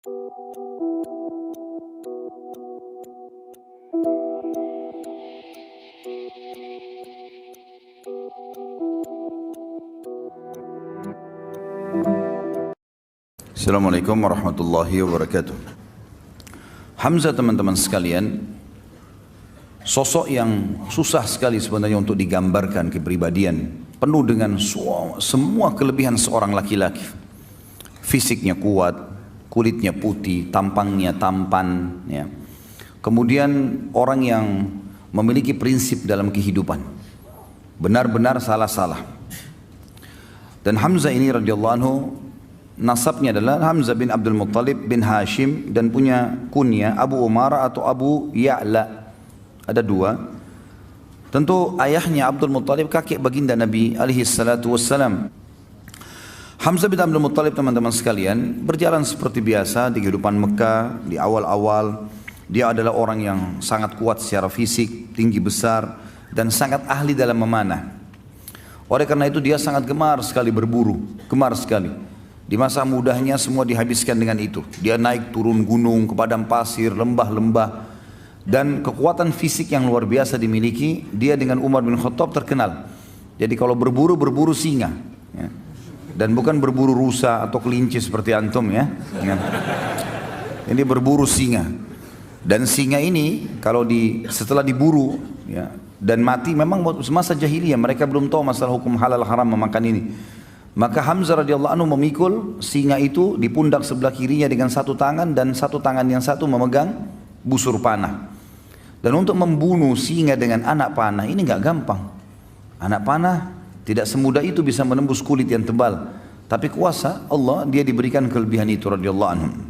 Assalamualaikum warahmatullahi wabarakatuh. Hamzah, teman-teman sekalian, sosok yang susah sekali sebenarnya untuk digambarkan kepribadian. Penuh dengan semua kelebihan seorang laki-laki. Fisiknya kuat, kulitnya putih, tampangnya tampan. Ya. Kemudian orang yang memiliki prinsip dalam kehidupan. Benar-benar salah-salah. Dan Hamzah ini radhiyallahu anhu, nasabnya adalah Hamzah bin Abdul Muttalib bin Hashim dan punya kunya Abu Umara atau Abu Ya'la. Ada dua. Tentu ayahnya Abdul Muttalib kakek baginda Nabi alaihi salatu wassalam. Hamzah bin Abdul Muttalib, teman-teman sekalian, berjalan seperti biasa di kehidupan Mekah di awal-awal. Dia adalah orang yang sangat kuat secara fisik, tinggi besar dan sangat ahli dalam memanah. Oleh karena itu dia sangat gemar sekali berburu, gemar sekali. Di masa mudanya semua dihabiskan dengan itu. Dia naik turun gunung, ke padang pasir, lembah-lembah. Dan kekuatan fisik yang luar biasa dimiliki. Dia dengan Umar bin Khattab terkenal. Jadi kalau berburu, berburu singa. Ya. Dan bukan berburu rusa atau kelinci seperti antum ya. Ini berburu singa. Dan singa ini kalau setelah diburu ya, dan mati, memang semasa jahiliyah mereka belum tahu masalah hukum halal haram memakan ini. Maka Hamzah radhiyallahu anhu memikul singa itu di pundak sebelah kirinya dengan satu tangan dan satu tangan yang satu memegang busur panah. Dan untuk membunuh singa dengan anak panah ini enggak gampang. Anak panah tidak semudah itu bisa menembus kulit yang tebal. Tapi kuasa Allah, dia diberikan kelebihan itu radhiyallahu anhu.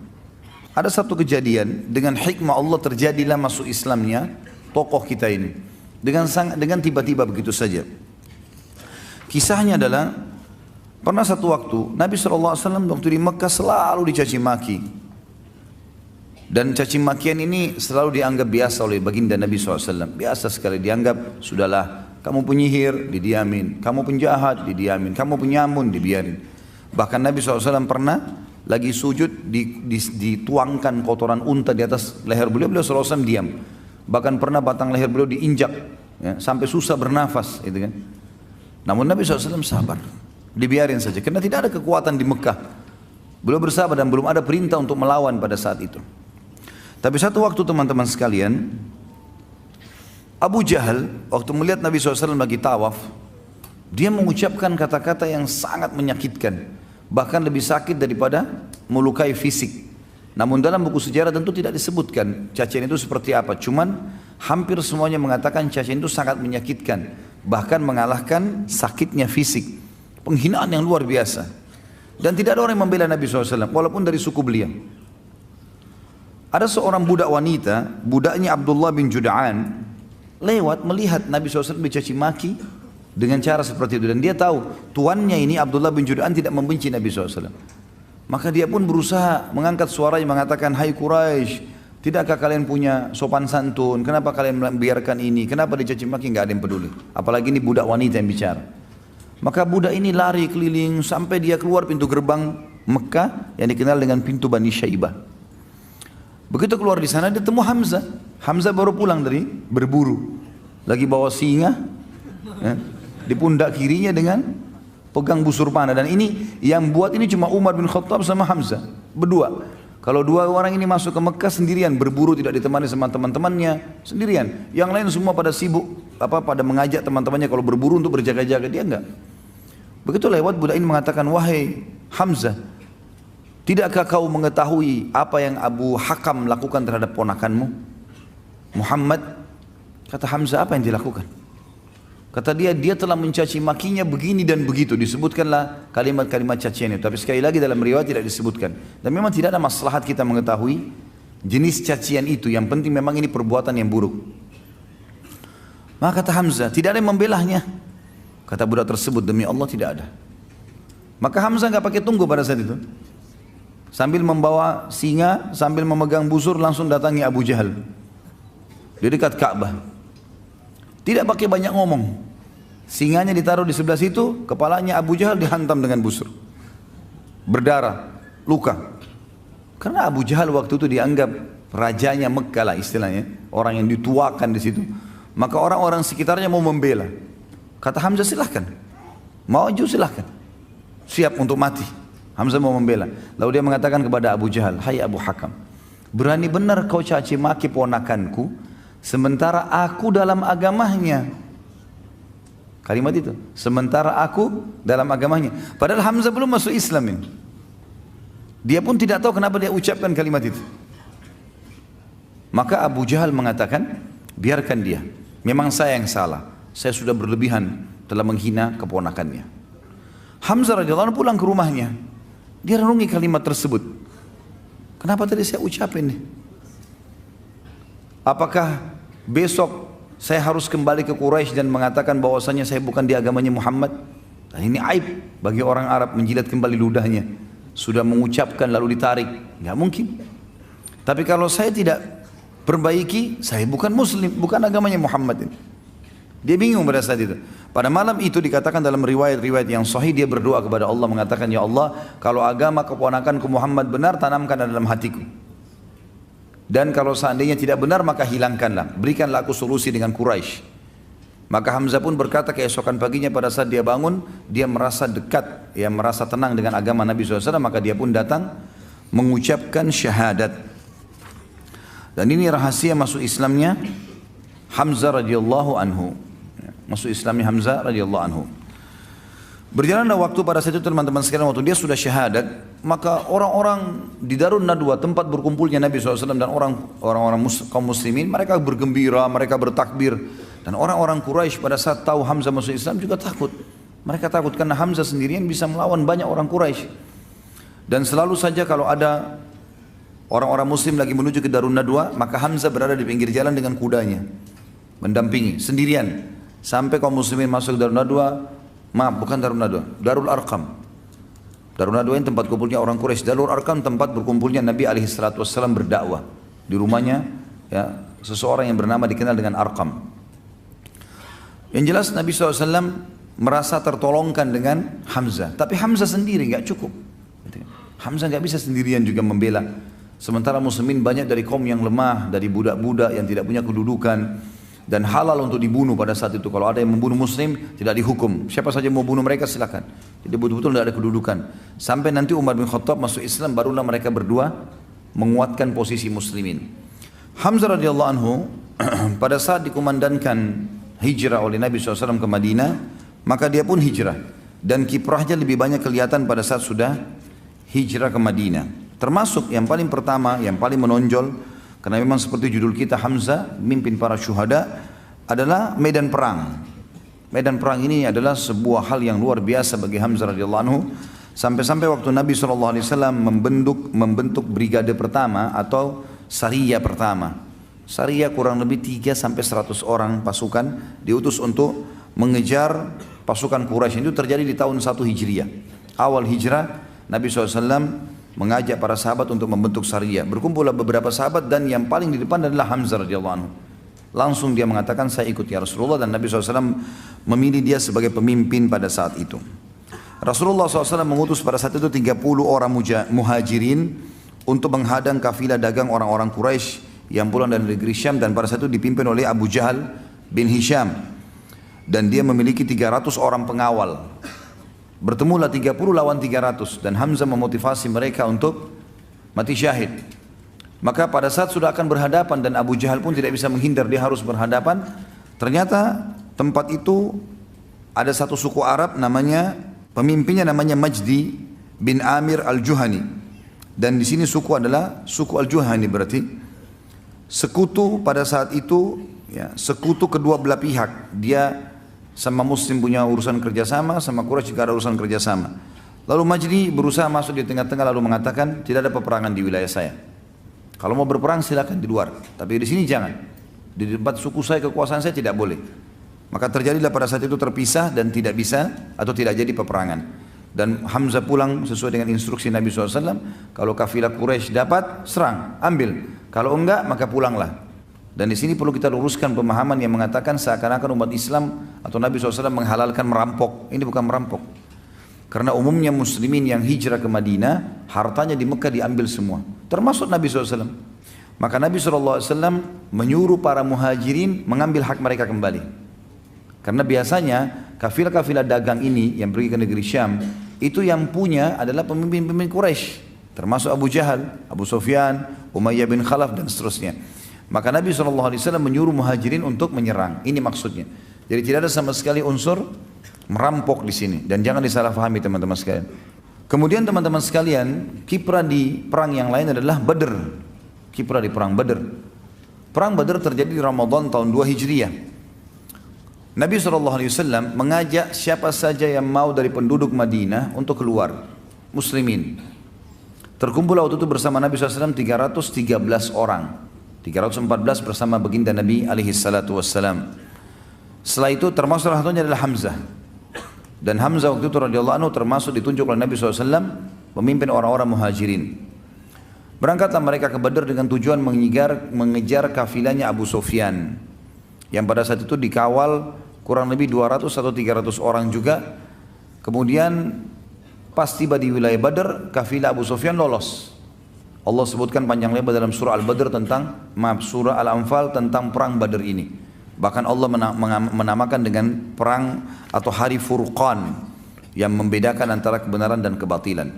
Ada satu kejadian dengan hikmah Allah terjadilah masuk Islamnya tokoh kita ini. Dengan tiba-tiba begitu saja. Kisahnya adalah pernah satu waktu Nabi SAW waktu di Mekah selalu dicaci maki. Dan caci makian ini selalu dianggap biasa oleh baginda Nabi SAW. Biasa sekali dianggap, sudahlah kamu penyihir, didiamin. Kamu penjahat, didiamin. Kamu penyamun, dibiarin. Bahkan Nabi SAW pernah lagi sujud dituangkan kotoran unta di atas leher beliau. Beliau SAW diam. Bahkan pernah batang leher beliau diinjak ya, sampai susah bernafas gitu kan. Namun Nabi SAW sabar. Dibiarin saja, karena tidak ada kekuatan di Mekah. Beliau bersabar dan belum ada perintah untuk melawan pada saat itu. Tapi satu waktu teman-teman sekalian, Abu Jahal waktu melihat Nabi SAW lagi tawaf, dia mengucapkan kata-kata yang sangat menyakitkan, bahkan lebih sakit daripada melukai fisik. Namun dalam buku sejarah tentu tidak disebutkan cacian itu seperti apa. Cuman hampir semuanya mengatakan cacian itu sangat menyakitkan, bahkan mengalahkan sakitnya fisik. Penghinaan yang luar biasa. Dan tidak ada orang yang membela Nabi SAW, walaupun dari suku beliau. Ada seorang budak wanita, budaknya Abdullah bin Jud'an, lewat melihat Nabi SAW dicaci maki dengan cara seperti itu. Dan dia tahu, tuannya ini Abdullah bin Jud'an tidak membenci Nabi SAW. Maka dia pun berusaha mengangkat suaranya mengatakan, "Hai Quraisy, tidakkah kalian punya sopan santun? Kenapa kalian membiarkan ini? Kenapa dicaci maki?" Nggak ada yang peduli. Apalagi ini budak wanita yang bicara. Maka budak ini lari keliling sampai dia keluar pintu gerbang Mekah yang dikenal dengan pintu Bani Syaibah. Begitu keluar di sana dia temu Hamzah. Hamzah baru pulang dari berburu. Lagi bawa singa ya, di pundak kirinya dengan pegang busur panah. Dan ini yang buat ini cuma Umar bin Khattab sama Hamzah. Berdua. Kalau dua orang ini masuk ke Mekah sendirian, berburu tidak ditemani sama teman-temannya, sendirian. Yang lain semua pada sibuk pada mengajak teman-temannya kalau berburu untuk berjaga-jaga, dia enggak. Begitu lewat budak ini mengatakan, "Wahai Hamzah, tidakkah kau mengetahui apa yang Abu Hakam lakukan terhadap ponakanmu Muhammad?" Kata Hamzah, "Apa yang dilakukan?" Kata dia telah mencaci makinya begini dan begitu. Disebutkanlah kalimat-kalimat cacian itu. Tapi sekali lagi dalam riwayat tidak disebutkan. Dan memang tidak ada maslahat kita mengetahui jenis cacian itu. Yang penting memang ini perbuatan yang buruk. Maka kata Hamzah, tidak ada yang membelahnya. Kata budak tersebut, demi Allah tidak ada. Maka Hamzah nggak pakai tunggu pada saat itu. Sambil membawa singa, sambil memegang busur, langsung datangi Abu Jahal. Di dekat Ka'bah. Tidak pakai banyak ngomong. Singanya ditaruh di sebelah situ, kepalanya Abu Jahal dihantam dengan busur. Berdarah, luka. Karena Abu Jahal waktu itu dianggap rajanya Mekkah lah istilahnya, orang yang dituakan di situ. Maka orang-orang sekitarnya mau membela. Kata Hamzah silahkan, maju silahkan, siap untuk mati. Hamzah mau membela. Lalu dia mengatakan kepada Abu Jahal, hai Abu Hakam, berani benar kau caci maki ponakanku, sementara aku dalam agamanya. Kalimat itu, sementara aku dalam agamanya. Padahal Hamzah belum masuk Islam ini. Dia pun tidak tahu kenapa dia ucapkan kalimat itu. Maka Abu Jahal mengatakan, biarkan dia. Memang saya yang salah. Saya sudah berlebihan telah menghina keponakannya. Hamzah radhiyallahu anhu pulang ke rumahnya. Dia renungi kalimat tersebut. Kenapa tadi saya ucapin nih? Apakah besok saya harus kembali ke Quraisy dan mengatakan bahwasanya saya bukan di agamanya Muhammad? Dan ini aib bagi orang Arab menjilat kembali ludahnya. Sudah mengucapkan lalu ditarik. Nggak mungkin. Tapi kalau saya tidak perbaiki, saya bukan muslim, bukan agamanya Muhammad ini. Dia bingung pada saat itu. Pada malam itu dikatakan dalam riwayat-riwayat yang sahih, dia berdoa kepada Allah mengatakan, ya Allah, kalau agama keponakanku Muhammad benar, tanamkan dalam hatiku. Dan kalau seandainya tidak benar, maka hilangkanlah. Berikanlah aku solusi dengan Quraisy. Maka Hamzah pun berkata keesokan paginya pada saat dia bangun, dia merasa dekat, dia merasa tenang dengan agama Nabi SAW, maka dia pun datang mengucapkan syahadat. Dan ini rahasia masuk Islamnya Hamzah radhiyallahu anhu. Masuk Islamnya Hamzah radhiyallahu anhu. Berjalanlah waktu pada saat itu teman-teman sekalian, waktu dia sudah syahadat, maka orang-orang di Darun Nadwa, tempat berkumpulnya Nabi SAW dan orang-orang kaum muslimin, mereka bergembira, mereka bertakbir. Dan orang-orang Quraisy pada saat tahu Hamzah masuk Islam juga takut. Mereka takut karena Hamzah sendirian bisa melawan banyak orang Quraisy. Dan selalu saja kalau ada orang-orang muslim lagi menuju ke Darun Nadwa, maka Hamzah berada di pinggir jalan dengan kudanya, mendampingi sendirian. Sampai kaum muslimin masuk ke Darun Nadwa, maaf bukan Darun Nadwa, Darul Arqam. Darun Nadwa ini tempat kumpulnya orang Quraisy. Darul Arqam tempat berkumpulnya Nabi SAW berdakwah. Di rumahnya ya, seseorang yang bernama dikenal dengan Arqam. Yang jelas Nabi SAW merasa tertolongkan dengan Hamzah. Tapi Hamzah sendiri nggak cukup. Hamzah nggak bisa sendirian juga membela. Sementara muslimin banyak dari kaum yang lemah, dari budak-budak yang tidak punya kedudukan. Dan halal untuk dibunuh pada saat itu. Kalau ada yang membunuh muslim, tidak dihukum. Siapa saja mau bunuh mereka silakan. Jadi betul-betul tidak ada kedudukan. Sampai nanti Umar bin Khattab masuk Islam, barulah mereka berdua menguatkan posisi muslimin. Hamzah radhiyallahu anhu pada saat dikumandangkan hijrah oleh Nabi SAW ke Madinah, maka dia pun hijrah. Dan kiprahnya lebih banyak kelihatan pada saat sudah hijrah ke Madinah. Termasuk yang paling pertama, yang paling menonjol, karena memang seperti judul kita Hamzah, mimpin para syuhada, adalah medan perang. Medan perang ini adalah sebuah hal yang luar biasa bagi Hamzah radhiyallahu anhu. Sampai-sampai waktu Nabi SAW membentuk brigade pertama atau sariyah pertama. Sariyah kurang lebih 3-100 orang pasukan diutus untuk mengejar pasukan Quraisy. Itu terjadi di tahun 1 Hijriah. Awal hijrah Nabi SAW mengajak para sahabat untuk membentuk sariyah. Berkumpullah beberapa sahabat dan yang paling di depan adalah Hamzah radhiyallahu anhu. Langsung dia mengatakan saya ikut ya Rasulullah, dan Nabi SAW memilih dia sebagai pemimpin pada saat itu. Rasulullah SAW mengutus pada saat itu 30 orang muhajirin untuk menghadang kafilah dagang orang-orang Quraisy yang pulang dari negeri Syam, dan pada saat itu dipimpin oleh Abu Jahal bin Hisham, dan dia memiliki 300 orang pengawal. Bertemulah 30 lawan 300, dan Hamzah memotivasi mereka untuk mati syahid. Maka pada saat sudah akan berhadapan dan Abu Jahal pun tidak bisa menghindar, dia harus berhadapan. Ternyata tempat itu ada satu suku Arab namanya, pemimpinnya namanya Majdi bin Amir al-Juhani. Dan di sini suku adalah suku al-Juhani, berarti sekutu pada saat itu, ya, sekutu kedua belah pihak. Dia sama Muslim punya urusan kerjasama, sama Quraisy juga ada urusan kerjasama. Lalu Majdi berusaha masuk di tengah-tengah lalu mengatakan tidak ada peperangan di wilayah saya. Kalau mau berperang silakan di luar, tapi di sini jangan. Di tempat suku saya, kekuasaan saya tidak boleh. Maka terjadilah pada saat itu terpisah dan tidak bisa atau tidak jadi peperangan. Dan Hamzah pulang sesuai dengan instruksi Nabi SAW. Kalau kafilah Quraisy dapat, serang, ambil. Kalau enggak, maka pulanglah. Dan di sini perlu kita luruskan pemahaman yang mengatakan seakan-akan umat Islam atau Nabi SAW menghalalkan merampok. Ini bukan merampok. Karena umumnya muslimin yang hijrah ke Madinah hartanya di Mekah diambil semua, termasuk Nabi SAW. Maka Nabi SAW menyuruh para muhajirin mengambil hak mereka kembali. Karena biasanya kafilah-kafilah dagang ini yang pergi ke negeri Syam, itu yang punya adalah pemimpin-pemimpin Quraisy, termasuk Abu Jahal, Abu Sufyan, Umayyah bin Khalaf dan seterusnya. Maka Nabi SAW menyuruh muhajirin untuk menyerang. Ini maksudnya. Jadi tidak ada sama sekali unsur merampok di sini, dan jangan disalahpahami teman-teman sekalian. Kemudian teman-teman sekalian, kiprah di perang yang lain adalah Badr. Kiprah di perang Badr. Perang Badr terjadi di Ramadan tahun 2 Hijriah. Nabi SAW mengajak siapa saja yang mau dari penduduk Madinah untuk keluar, muslimin. Terkumpul waktu itu bersama Nabi SAW 313 orang. 314 bersama baginda Nabi SAW. Setelah itu termasuk salah satunya adalah Hamzah. Dan Hamzah waktu itu radhiyallahu anhu termasuk ditunjuk oleh Nabi SAW memimpin orang-orang muhajirin. Berangkatlah mereka ke Badr dengan tujuan mengejar kafilahnya Abu Sufyan, yang pada saat itu dikawal kurang lebih 200 atau 300 orang juga. Kemudian pas tiba di wilayah Badr, kafilah Abu Sufyan lolos. Allah sebutkan panjang lebar dalam surah Al-Badr surah Al-Anfal tentang perang Badr ini. Bahkan Allah menamakan dengan perang atau hari Furqan yang membedakan antara kebenaran dan kebatilan.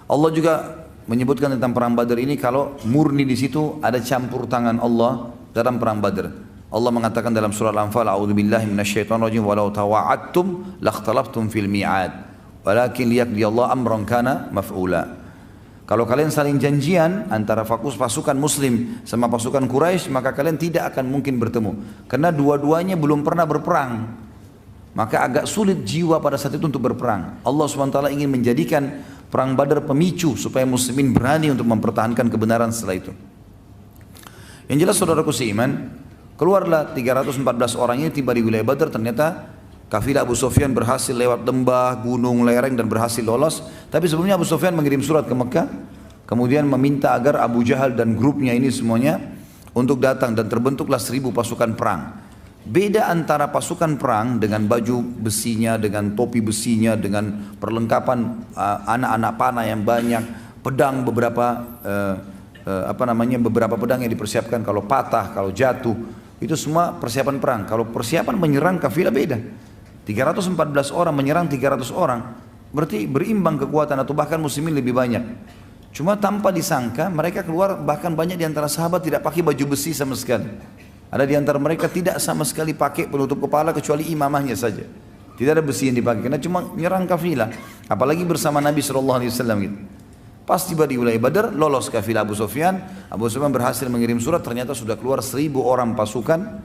Allah juga menyebutkan tentang perang Badr ini kalau murni di situ ada campur tangan Allah dalam perang Badr. Allah mengatakan dalam surah Al-Anfal, "A'udzubillahi minasyaitonirrajim walau tawa'adtum lakhtalaftum fil mi'ad walakin liyaqdiyallahu amran kana maf'ula." Kalau kalian saling janjian antara pasukan muslim sama pasukan Quraisy, maka kalian tidak akan mungkin bertemu. Karena dua-duanya belum pernah berperang. Maka agak sulit jiwa pada saat itu untuk berperang. Allah SWT ingin menjadikan perang Badar pemicu supaya muslimin berani untuk mempertahankan kebenaran setelah itu. Yang jelas saudaraku seiman, keluarlah 314 orang ini tiba di wilayah Badar. Ternyata kafilah Abu Sufyan berhasil lewat lembah, gunung, lereng dan berhasil lolos. Tapi sebelumnya Abu Sufyan mengirim surat ke Mekah, kemudian meminta agar Abu Jahal dan grupnya ini semuanya untuk datang, dan terbentuklah 1000 pasukan perang. Beda antara pasukan perang dengan baju besinya, dengan topi besinya, dengan perlengkapan anak-anak panah yang banyak, pedang beberapa beberapa pedang yang dipersiapkan kalau patah, kalau jatuh, itu semua persiapan perang. Kalau persiapan menyerang kafilah beda. 314 orang menyerang 300 orang, berarti berimbang kekuatan atau bahkan muslimin lebih banyak. Cuma tanpa disangka mereka keluar, bahkan banyak di antara sahabat tidak pakai baju besi sama sekali. Ada di antara mereka tidak sama sekali pakai penutup kepala kecuali imamahnya saja. Tidak ada besi yang dipakai karena cuma menyerang kafilah, apalagi bersama Nabi SAW gitu. Pas tiba di wilayah Badar, lolos kafilah Abu Sufyan. Abu Sufyan berhasil mengirim surat, ternyata sudah keluar 1000 orang pasukan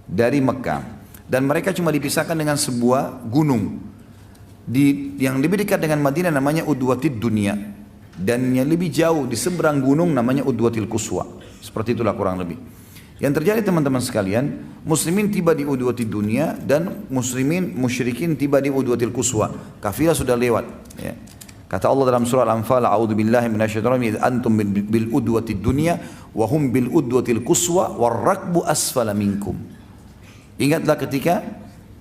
dari Mekah. Dan mereka cuma dipisahkan dengan sebuah gunung yang lebih dekat dengan Madinah namanya Udwatid Dunia, dan yang lebih jauh di seberang gunung namanya Udwatil Quswa. Seperti itulah kurang lebih. Yang terjadi teman-teman sekalian, muslimin tiba di Udwatid Dunia dan musyrikin tiba di Udwatil Quswa. Kafilah sudah lewat ya. Kata Allah dalam surah Al-Anfal, "A'udzubillahi minasyaitonir rajim, antum bil udwatid dunya wa hum bil udwatil quswa war rakbu asfala minkum." Ingatlah ketika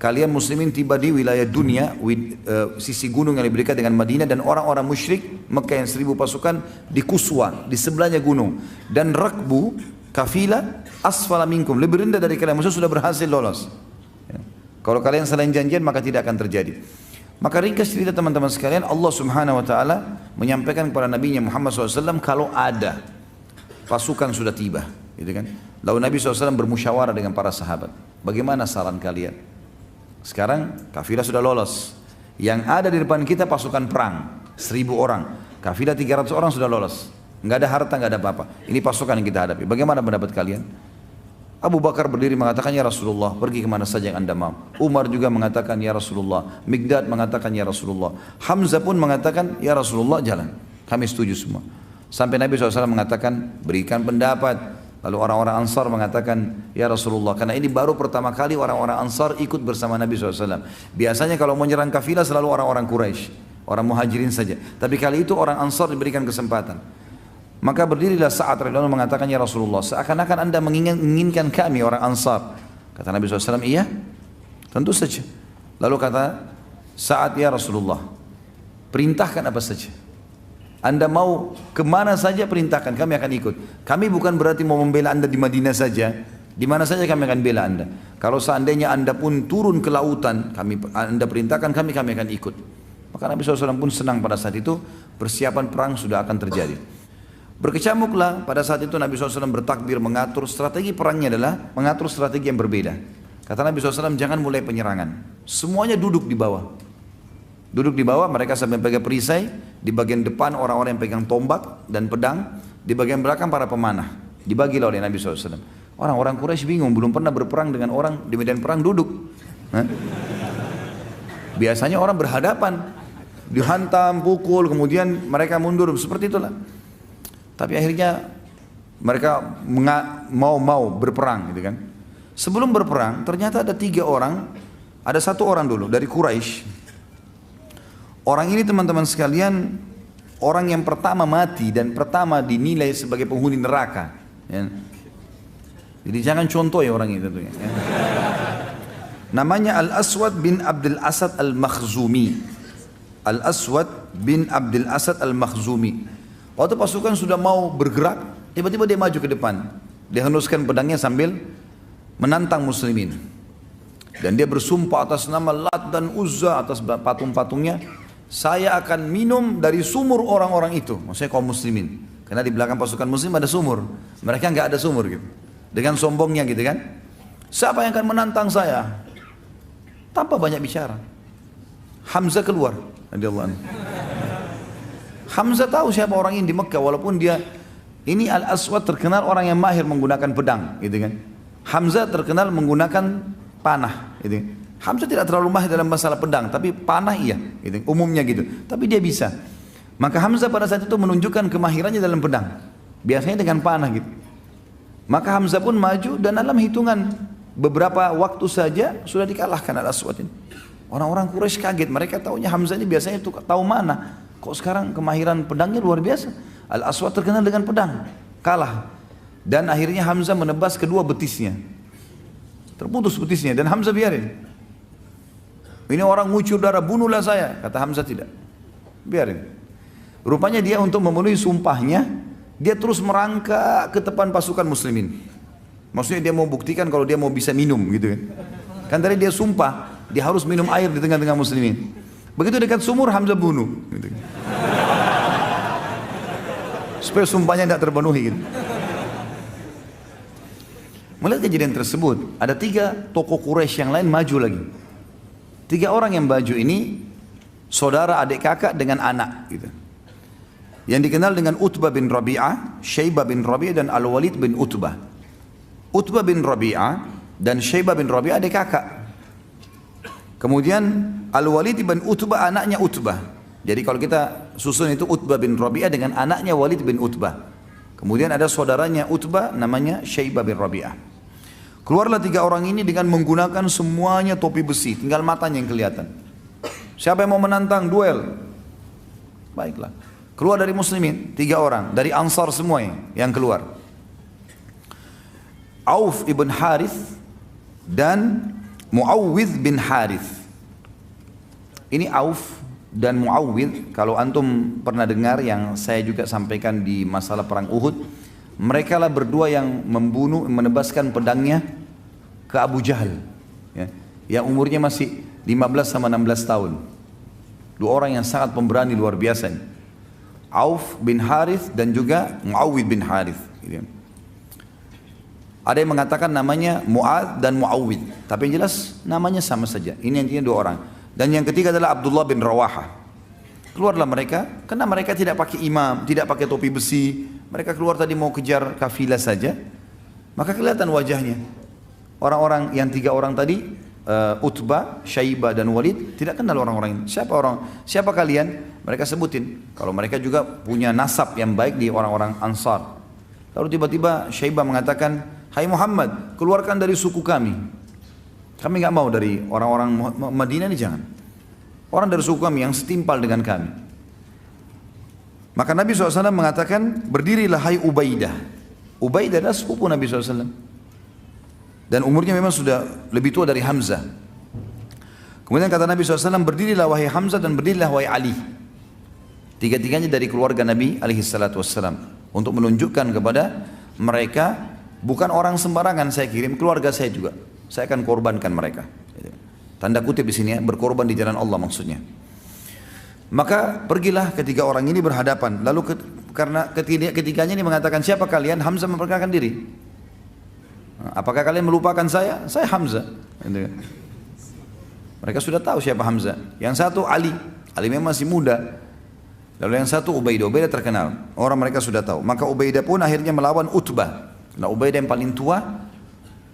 kalian muslimin tiba di wilayah dunia, sisi gunung yang lebih dekat dengan Madinah, dan orang-orang musyrik Mekah yang 1000 pasukan di Quswa, di sebelahnya gunung, dan rakbu kafilah asfala minkum, lebih rendah dari kalian, maksudnya sudah berhasil lolos ya. Kalau kalian saling janjian maka tidak akan terjadi. Maka ringkas cerita teman-teman sekalian, Allah Subhanahu wa taala menyampaikan kepada Nabi Muhammad SAW kalau ada pasukan sudah tiba, gitu kan. Lalu Nabi SAW bermusyawarah dengan para sahabat, bagaimana saran kalian? Sekarang kafilah sudah lolos, yang ada di depan kita pasukan perang 1000 orang, kafilah 300 orang sudah lolos, nggak ada harta, nggak ada apa-apa. Ini pasukan yang kita hadapi, bagaimana pendapat kalian? Abu Bakar berdiri mengatakan, "Ya Rasulullah, pergi kemana saja yang anda mau." Umar juga mengatakan, "Ya Rasulullah." Mikdad mengatakan, "Ya Rasulullah." Hamzah pun mengatakan, "Ya Rasulullah, jalan." Kami setuju semua. Sampai Nabi SAW mengatakan, "Berikan pendapat." Lalu orang-orang Ansar mengatakan, "Ya Rasulullah." Karena ini baru pertama kali orang-orang Ansar ikut bersama Nabi SAW. Biasanya kalau mau menyerang kafilah selalu orang-orang Quraisy, orang muhajirin saja. Tapi kali itu orang Ansar diberikan kesempatan. Maka berdirilah Sa'ad radhiyallahu anhu mengatakan, "Ya Rasulullah, seakan-akan anda menginginkan kami orang Ansar." Kata Nabi SAW, "Iya, tentu saja." Lalu kata Sa'ad, "Ya Rasulullah, perintahkan apa saja." Anda mau kemana saja perintahkan, kami akan ikut. Kami bukan berarti mau membela Anda di Madinah saja, di mana saja kami akan bela Anda. Kalau seandainya Anda pun turun ke lautan, Anda perintahkan kami akan ikut. Maka Nabi SAW pun senang pada saat itu, persiapan perang sudah akan terjadi. Berkecamuklah pada saat itu Nabi SAW bertakbir, mengatur strategi perangnya adalah mengatur strategi yang berbeda. Kata Nabi SAW, jangan mulai penyerangan. Semuanya duduk di bawah. Duduk di bawah, mereka sambil pegang perisai, di bagian depan orang-orang yang pegang tombak dan pedang, di bagian belakang para pemanah. Dibagilah oleh Nabi SAW. Orang-orang Quraisy bingung, belum pernah berperang dengan orang di medan perang duduk. Biasanya orang berhadapan, dihantam, pukul, kemudian mereka mundur, seperti itulah. Tapi akhirnya mereka mau berperang, gitu kan. Sebelum berperang, ternyata ada 3 orang, ada 1 orang dulu dari Quraisy. Orang ini teman-teman sekalian, orang yang pertama mati dan pertama dinilai sebagai penghuni neraka. Ya. Jadi jangan contoh ya orang itu. Ya. Namanya Al-Aswad bin Abdul Asad Al-Makhzumi. Al-Aswad bin Abdul Asad Al-Makhzumi. Waktu pasukan sudah mau bergerak, tiba-tiba dia maju ke depan. Dia henuskan pedangnya sambil menantang muslimin. Dan dia bersumpah atas nama Lat dan Uzza, atas patung-patungnya. Saya akan minum dari sumur orang-orang itu, maksudnya kaum muslimin. Karena di belakang pasukan muslim ada sumur, mereka nggak ada sumur gitu. Dengan sombongnya gitu kan. Siapa yang akan menantang saya? Tanpa banyak bicara. Hamzah keluar, radhiyallahu anhu. Hamzah tahu siapa orang ini di Mekah, walaupun dia ini Al-Aswad terkenal orang yang mahir menggunakan pedang, gitu kan. Hamzah terkenal menggunakan panah, gitu kan. Hamzah tidak terlalu mahir dalam masalah pedang, tapi panah iya, gitu, umumnya gitu. Tapi dia bisa. Maka Hamzah pada saat itu menunjukkan kemahirannya dalam pedang. Biasanya dengan panah gitu. Maka Hamzah pun maju dan dalam hitungan beberapa waktu saja sudah dikalahkan Al-Aswad ini. Orang-orang Quraisy kaget, mereka tahunya Hamzah ini biasanya itu tahu mana. Kok sekarang kemahiran pedangnya luar biasa. Al-Aswad terkenal dengan pedang, kalah. Dan akhirnya Hamzah menebas kedua betisnya. Terputus betisnya dan Hamzah biarin. Ini orang ngucur darah, bunuhlah saya. Kata Hamzah tidak, biarin. Rupanya dia untuk memenuhi sumpahnya, dia terus merangkak ke depan pasukan muslimin. Maksudnya dia mau buktikan kalau dia mau bisa minum gitu kan. Kan tadi dia sumpah, dia harus minum air di tengah-tengah muslimin. Begitu dekat sumur, Hamzah bunuh gitu. Supaya sumpahnya tidak terpenuhi gitu. Melihat kejadian tersebut, ada 3 tokoh Quraisy yang lain maju lagi. 3 orang yang maju ini saudara adik kakak dengan anak gitu. Yang dikenal dengan Utbah bin Rabi'ah, Syaibah bin Rabi'ah dan Al-Walid bin Utbah. Utbah bin Rabi'ah dan Syaibah bin Rabi'ah adik kakak. Kemudian Al-Walid bin Utbah anaknya Utbah. Jadi kalau kita susun itu Utbah bin Rabi'ah dengan anaknya Walid bin Utbah. Kemudian ada saudaranya Utbah namanya Syaibah bin Rabi'ah. Keluarlah 3 orang ini dengan menggunakan semuanya topi besi, tinggal matanya yang kelihatan. Siapa yang mau menantang duel? Baiklah. Keluar dari muslimin 3 orang, dari Ansar semua yang keluar. Auf ibn Harith dan Muawwidh bin Harith. Ini Auf dan Muawwidh, kalau antum pernah dengar yang saya juga sampaikan di masalah perang Uhud, mereka lah berdua yang menebaskan pedangnya ke Abu Jahal, ya, yang umurnya masih 15 sama 16 tahun. 2 orang yang sangat pemberani luar biasa. Auf bin Harith dan juga Muawwidh bin Harith. Gitu. Ada yang mengatakan namanya Mu'ad dan Muawwidh, tapi yang jelas namanya sama saja. Ini intinya 2 orang. Dan yang ketiga adalah Abdullah bin Rawahah. Keluarlah mereka, karena mereka tidak pakai imam, tidak pakai topi besi. Mereka keluar tadi mau kejar kafilah saja, maka kelihatan wajahnya. Orang-orang yang 3 orang tadi, Utbah, Syaibah dan Walid, tidak kenal orang-orang ini. Siapa kalian? Mereka sebutin. Kalau mereka juga punya nasab yang baik di orang-orang Ansar. Lalu tiba-tiba Syaibah mengatakan, hai Muhammad, keluarkan dari suku kami. Kami nggak mau dari orang-orang Madinah ini, jangan. Orang dari suku kami yang setimpal dengan kami. Maka Nabi SAW mengatakan, berdirilah hai Ubaidah. Ubaidah adalah sepupu Nabi SAW. Dan umurnya memang sudah lebih tua dari Hamzah. Kemudian kata Nabi SAW, berdirilah wahai Hamzah dan berdirilah wahai Ali. Tiga-tiganya dari keluarga Nabi alaihissalatu wassalam. Untuk menunjukkan kepada mereka, bukan orang sembarangan saya kirim, keluarga saya juga. Saya akan korbankan mereka. Tanda kutip di sini ya, berkorban di jalan Allah maksudnya. Maka pergilah ketiga orang ini berhadapan. Lalu karena ketiganya ini mengatakan, siapa kalian? Hamzah memperkenalkan diri. Apakah kalian melupakan saya? Saya Hamzah. Mereka sudah tahu siapa Hamzah. Yang satu Ali. Ali memang masih muda. Lalu yang satu Ubaidah. Ubaidah terkenal. Orang mereka sudah tahu. Maka Ubaidah pun akhirnya melawan Utbah. Nah Ubaidah yang paling tua,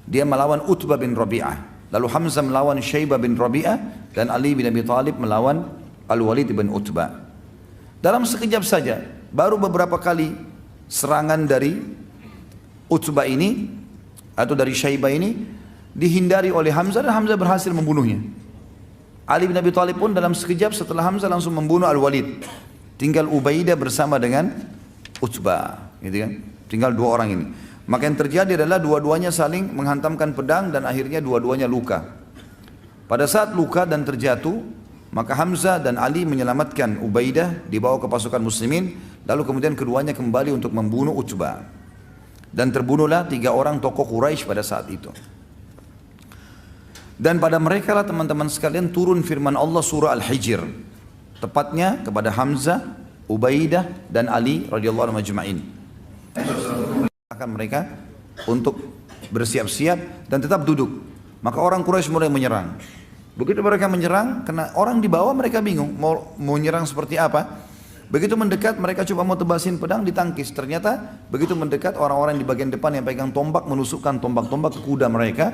dia melawan Utbah bin Rabi'ah. Lalu Hamzah melawan Syaibah bin Rabi'ah. Dan Ali bin Abi Thalib melawan Al-Walid bin Utbah. Dalam sekejap saja, baru beberapa kali serangan dari Utbah ini, atau dari Syaibah ini, dihindari oleh Hamzah dan Hamzah berhasil membunuhnya. Ali bin Abi Thalib pun dalam sekejap setelah Hamzah langsung membunuh Al-Walid. Tinggal Ubaidah bersama dengan Utbah, gitu kan? Tinggal dua orang ini. Maka yang terjadi adalah dua-duanya saling menghantamkan pedang dan akhirnya dua-duanya luka. Pada saat luka dan terjatuh, maka Hamzah dan Ali menyelamatkan Ubaidah, dibawa ke pasukan muslimin, lalu kemudian keduanya kembali untuk membunuh Utbah. Dan terbunuhlah 3 orang tokoh Quraisy pada saat itu. Dan pada mereka lah teman-teman sekalian turun firman Allah surah Al-Hijr. Tepatnya kepada Hamzah, Ubaidah dan Ali radhiyallahu anhum ajma'in. Akan mereka untuk bersiap-siap dan tetap duduk. Maka orang Quraisy mulai menyerang. Begitu mereka menyerang, karena orang di bawah mereka bingung mau menyerang seperti apa. Begitu mendekat mereka coba mau tebasin pedang, ditangkis. Ternyata begitu mendekat orang-orang di bagian depan yang pegang tombak menusukkan tombak-tombak ke kuda mereka.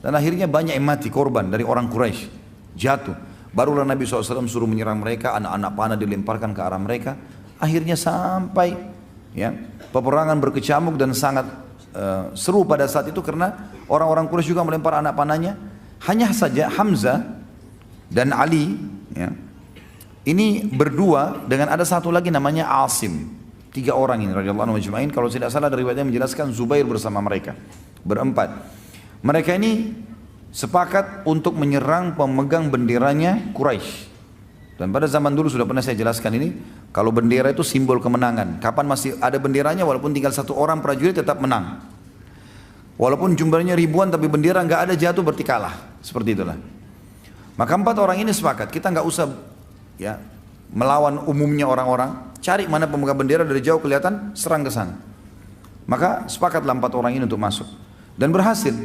Dan akhirnya banyak yang mati korban dari orang Quraisy, jatuh. Barulah Nabi SAW suruh menyerang mereka, anak-anak panah dilemparkan ke arah mereka. Akhirnya sampai ya, peperangan berkecamuk dan sangat seru pada saat itu karena orang-orang Quraisy juga melempar anak panahnya. Hanya saja Hamzah dan Ali ya, ini berdua dengan ada satu lagi namanya Asim. 3 orang ini radhiyallahu anhu ajma'in. Kalau tidak salah dari riwayatnya menjelaskan Zubair bersama mereka. Berempat. Mereka ini sepakat untuk menyerang pemegang benderanya Quraisy. Dan pada zaman dulu sudah pernah saya jelaskan ini, kalau bendera itu simbol kemenangan. Kapan masih ada benderanya walaupun tinggal 1 orang prajurit tetap menang. Walaupun jumlahnya ribuan tapi bendera nggak ada jatuh berarti kalah. Seperti itulah. Maka 4 orang ini sepakat, kita nggak usah ya melawan umumnya orang-orang, cari mana pemegang bendera dari jauh kelihatan, serang ke sana. Maka sepakatlah 4 orang ini untuk masuk dan berhasil.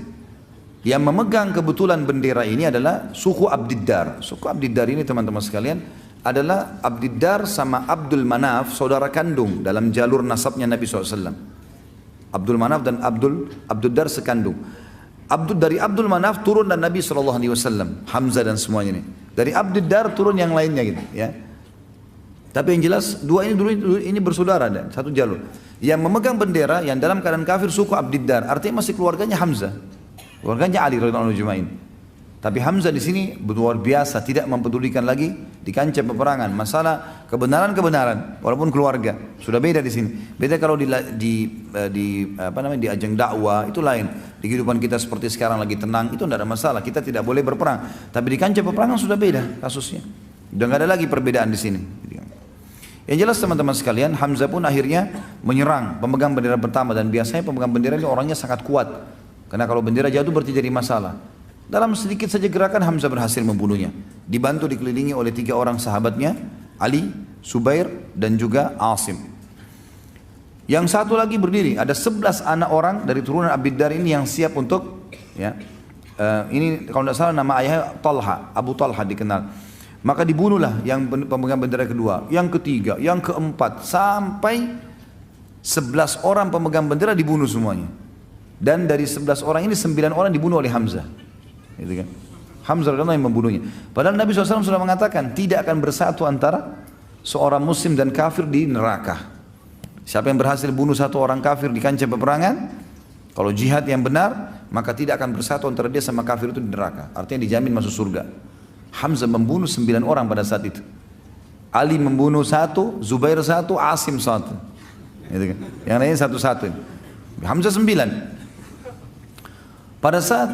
Yang memegang kebetulan bendera ini adalah suku Abdiddar. Suku Abdiddar ini teman-teman sekalian adalah Abdiddar sama Abdul Manaf, saudara kandung dalam jalur nasabnya Nabi SAW. Abdul Manaf dan Abdiddar sekandung. Dari Abdul Manaf turun dan Nabi SAW, Hamzah dan semuanya ini. Dari Abdiddar turun yang lainnya gitu ya. Tapi yang jelas dua ini dulu ini bersaudara dan satu jalur. Yang memegang bendera yang dalam keadaan kafir suku Abdiddar, artinya masih keluarganya Hamzah. Keluarganya Ali radhiyallahu anhu. Tapi Hamzah di sini luar biasa, tidak mempedulikan lagi di kancah peperangan masalah kebenaran walaupun keluarga. Sudah beda di sini. Beda kalau di ajang dakwah itu lain. Di kehidupan kita seperti sekarang lagi tenang itu tidak ada masalah. Kita tidak boleh berperang. Tapi di kancah peperangan sudah beda kasusnya. Sudah nggak ada lagi perbedaan di sini. Yang jelas teman-teman sekalian, Hamzah pun akhirnya menyerang pemegang bendera pertama dan biasanya pemegang bendera ini orangnya sangat kuat. Karena kalau bendera jatuh berarti jadi masalah. Dalam sedikit saja gerakan Hamzah berhasil membunuhnya. Dibantu dikelilingi oleh 3 orang sahabatnya, Ali, Zubair dan juga Asim. Yang satu lagi berdiri, ada 11 anak orang dari turunan Abdiddar ini yang siap untuk ya. Ini kalau tidak salah nama ayahnya Talha, Abu Talha dikenal. Maka dibunuhlah yang pemegang bendera kedua, yang ketiga, yang keempat sampai 11 orang pemegang bendera dibunuh semuanya. Dan dari 11 orang ini 9 orang dibunuh oleh Hamzah. Gitu kan? Hamzah radhiyallahu anhu yang membunuhnya. Padahal Nabi SAW sudah mengatakan tidak akan bersatu antara seorang muslim dan kafir di neraka. Siapa yang berhasil bunuh satu orang kafir di kancah peperangan, kalau jihad yang benar, maka tidak akan bersatu antara dia sama kafir itu di neraka. Artinya dijamin masuk surga. Hamzah membunuh 9 orang pada saat itu. Ali membunuh 1, Zubair 1, Asim 1. Gitu kan? Yang lainnya 1-1. Hamzah 9. Pada saat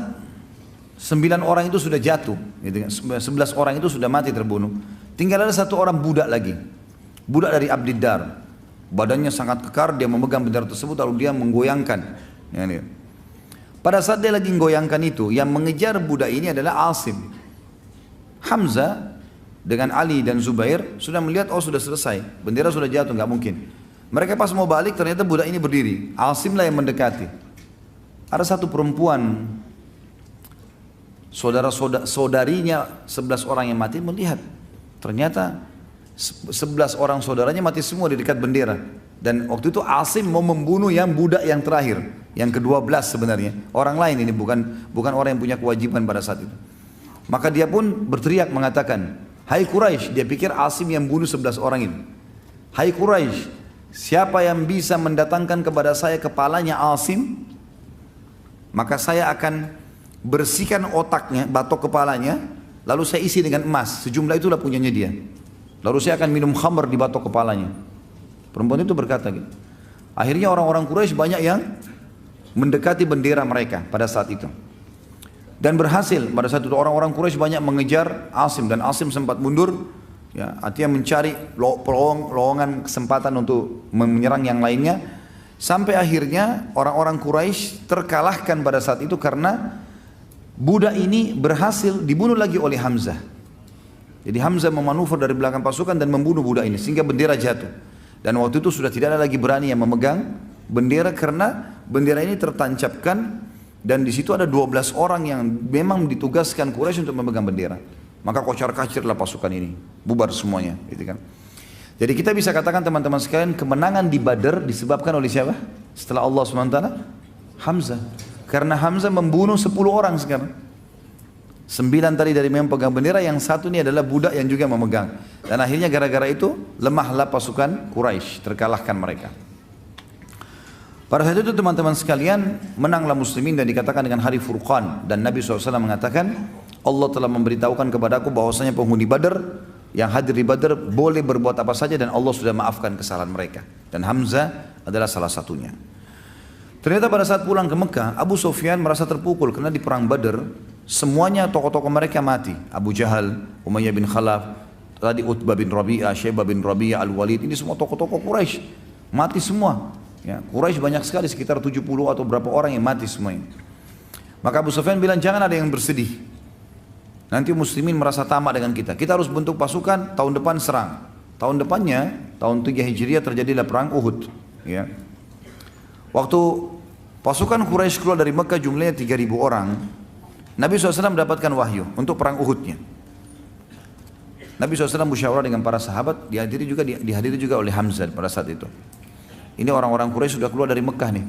9 orang itu sudah jatuh, gitu kan? 11 orang itu sudah mati terbunuh. Tinggal ada 1 orang budak lagi. budak dari Abdiddar. Badannya sangat kekar, dia memegang bendera tersebut lalu dia menggoyangkan. Ya, ini. Pada saat dia lagi menggoyangkan itu, yang mengejar budak ini adalah Asim. Hamzah dengan Ali dan Zubair sudah melihat, oh sudah selesai, bendera sudah jatuh, nggak mungkin. Mereka pas mau balik ternyata budak ini berdiri. Asim lah yang mendekati. Ada satu perempuan, saudarinya 11 orang yang mati melihat. Ternyata 11 orang saudaranya mati semua di dekat bendera. Dan waktu itu Asim mau membunuh yang budak yang terakhir, yang ke-12 sebenarnya. Orang lain ini bukan orang yang punya kewajiban pada saat itu. Maka dia pun berteriak mengatakan, hai Quraisy, dia pikir Asim yang bunuh 11 orang ini. Hai Quraisy, siapa yang bisa mendatangkan kepada saya kepalanya Asim, maka saya akan bersihkan otaknya, batok kepalanya, lalu saya isi dengan emas, sejumlah itulah punyanya dia. Lalu saya akan minum khamr di batok kepalanya. Perempuan itu berkata gitu. Akhirnya orang-orang Quraisy banyak yang mendekati bendera mereka pada saat itu. Dan berhasil, pada saat itu orang-orang Quraisy banyak mengejar Asim, dan Asim sempat mundur, ya, artinya mencari lowongan kesempatan untuk menyerang yang lainnya. Sampai akhirnya orang-orang Quraisy terkalahkan pada saat itu karena budak ini berhasil dibunuh lagi oleh Hamzah. Jadi Hamzah memanuver dari belakang pasukan dan membunuh budak ini sehingga bendera jatuh. Dan waktu itu sudah tidak ada lagi berani yang memegang bendera karena bendera ini tertancapkan dan di situ ada 12 orang yang memang ditugaskan Quraisy untuk memegang bendera. Maka kocar-kacirlah pasukan ini, bubar semuanya, gitu kan. Jadi kita bisa katakan teman-teman sekalian, kemenangan di Badar disebabkan oleh siapa? Setelah Allah SWT, Hamzah. Karena Hamzah membunuh 10 orang sekarang. 9 tadi dari memang pegang bendera, yang satu ini adalah budak yang juga memegang. Dan akhirnya gara-gara itu lemahlah pasukan Quraisy, terkalahkan mereka. Pada saat itu teman-teman sekalian, menanglah muslimin dan dikatakan dengan hari Furqan. Dan Nabi SAW mengatakan, Allah telah memberitahukan kepadaku bahwasanya penghuni Badar yang hadir di Badar boleh berbuat apa saja dan Allah sudah maafkan kesalahan mereka. Dan Hamzah adalah salah satunya. Ternyata pada saat pulang ke Mekah, Abu Sufyan merasa terpukul karena di perang Badar semuanya tokoh-tokoh mereka mati. Abu Jahal, Umayyah bin Khalaf, tadi Utbah bin Rabi'ah, Syaibah bin Rabi'ah, Al-Walid, ini semua tokoh-tokoh Quraisy mati semua. Ya, Quraisy banyak sekali, sekitar 70 atau berapa orang yang mati semuanya. Maka Abu Sufyan bilang jangan ada yang bersedih. Nanti muslimin merasa tamak dengan kita. Kita harus bentuk pasukan, tahun depan serang. Tahun depannya, tahun 3 Hijriah terjadilah perang Uhud. Ya. Waktu pasukan Quraisy keluar dari Mekah jumlahnya 3.000 orang, Nabi SAW mendapatkan wahyu untuk perang Uhudnya. Nabi SAW musyawarah dengan para sahabat, dihadiri juga oleh Hamzah pada saat itu. Ini orang-orang Quraisy sudah keluar dari Mekah nih.